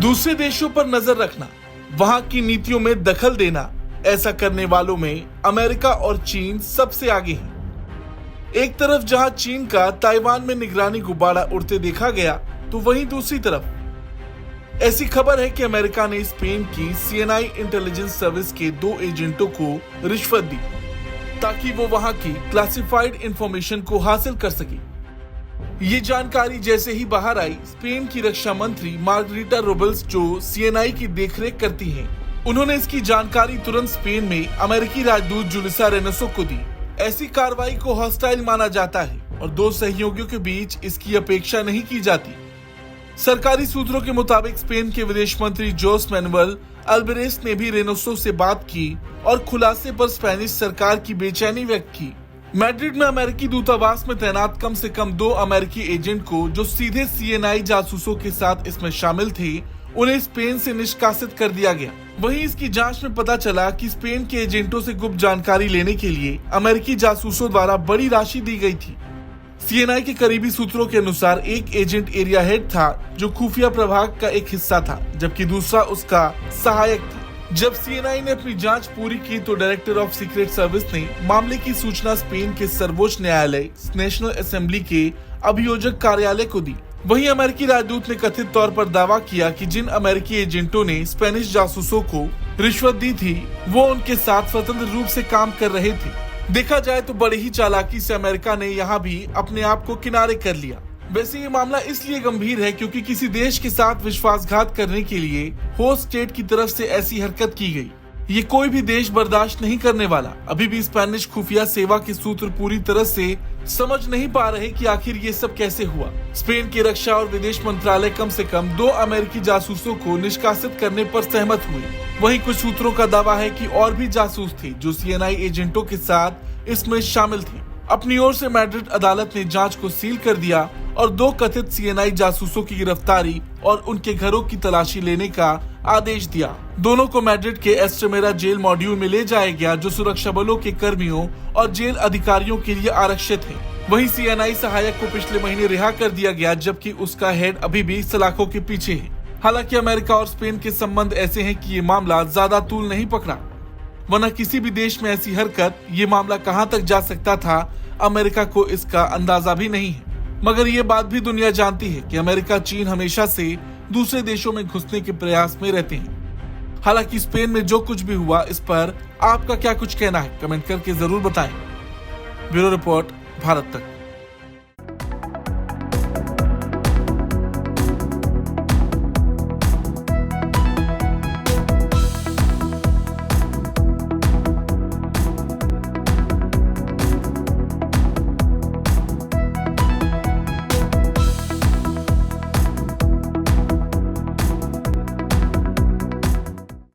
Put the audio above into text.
दूसरे देशों पर नजर रखना, वहां की नीतियों में दखल देना, ऐसा करने वालों में अमेरिका और चीन सबसे आगे हैं। एक तरफ जहां चीन का ताइवान में निगरानी गुब्बारा उड़ते देखा गया, तो वहीं दूसरी तरफ ऐसी खबर है कि अमेरिका ने स्पेन की सीएनआई इंटेलिजेंस सर्विस के 2 एजेंटों को रिश्वत दी ताकि वो वहां की क्लासिफाइड इंफॉर्मेशन को हासिल कर सके। ये जानकारी जैसे ही बाहर आई, स्पेन की रक्षा मंत्री मार्गरीटा रोबल्स, जो सीएनआई की देखरेख करती हैं, उन्होंने इसकी जानकारी तुरंत स्पेन में अमेरिकी राजदूत जुलिसा रेनोसो को दी। ऐसी कार्रवाई को हॉस्टाइल माना जाता है और 2 सहयोगियों के बीच इसकी अपेक्षा नहीं की जाती। सरकारी सूत्रों के मुताबिक स्पेन के विदेश मंत्री जोस मैनुअल अल्बरेस ने भी रेनोसो से बात की और खुलासे पर स्पेनिश सरकार की बेचैनी व्यक्त की। मैड्रिड में अमेरिकी दूतावास में तैनात कम से कम 2 अमेरिकी एजेंट को, जो सीधे सीएनआई जासूसों के साथ इसमें शामिल थे, उन्हें स्पेन से निष्कासित कर दिया गया। वहीं इसकी जांच में पता चला कि स्पेन के एजेंटों से गुप्त जानकारी लेने के लिए अमेरिकी जासूसों द्वारा बड़ी राशि दी गई थी। सीएनआई के करीबी सूत्रों के अनुसार एक एजेंट एरिया हेड था, जो खुफिया प्रभाग का एक हिस्सा था, जबकि दूसरा उसका सहायक था। जब सीएनआई ने अपनी जांच पूरी की तो डायरेक्टर ऑफ सीक्रेट सर्विस ने मामले की सूचना स्पेन के सर्वोच्च न्यायालय नेशनल असेंबली के अभियोजक कार्यालय को दी। वहीं अमेरिकी राजदूत ने कथित तौर पर दावा किया कि जिन अमेरिकी एजेंटों ने स्पेनिश जासूसों को रिश्वत दी थी, वो उनके साथ स्वतंत्र रूप से काम कर रहे थे। देखा जाए तो बड़ी ही चालाकी से अमेरिका ने यहाँ भी अपने आप को किनारे कर लिया। वैसे ये मामला इसलिए गंभीर है क्योंकि किसी देश के साथ विश्वासघात करने के लिए होस्ट स्टेट की तरफ से ऐसी हरकत की गई। ये कोई भी देश बर्दाश्त नहीं करने वाला। अभी भी स्पेनिश खुफिया सेवा के सूत्र पूरी तरह से समझ नहीं पा रहे कि आखिर ये सब कैसे हुआ। स्पेन के रक्षा और विदेश मंत्रालय कम से कम 2 अमेरिकी जासूसों को निष्कासित करने पर सहमत हुए। वहीं कुछ सूत्रों का दावा है कि और भी जासूस थे जो सीएनआई एजेंटों के साथ इसमें शामिल थे। अपनी ओर से मैड्रिड अदालत ने जांच को सील कर दिया और 2 कथित सीएनआई जासूसों की गिरफ्तारी और उनके घरों की तलाशी लेने का आदेश दिया। दोनों को मैड्रिड के एस्ट्रेमेरा जेल मॉड्यूल में ले जाया गया, जो सुरक्षा बलों के कर्मियों और जेल अधिकारियों के लिए आरक्षित है। वहीं सीएनआई सहायक को पिछले महीने रिहा कर दिया गया, जबकि उसका हेड अभी भी सलाखों के पीछे है। हालांकि अमेरिका और स्पेन के संबंध ऐसे हैं कि ये मामला ज्यादा तूल नहीं पकड़ा, वरना किसी भी देश में ऐसी हरकत, ये मामला कहां तक जा सकता था, अमेरिका को इसका अंदाजा भी नहीं है। मगर ये बात भी दुनिया जानती है कि अमेरिका, चीन हमेशा से दूसरे देशों में घुसने के प्रयास में रहते हैं। हालांकि स्पेन में जो कुछ भी हुआ, इस पर आपका क्या कुछ कहना है, कमेंट करके जरूर बताएं। ब्यूरो रिपोर्ट, भारत तक।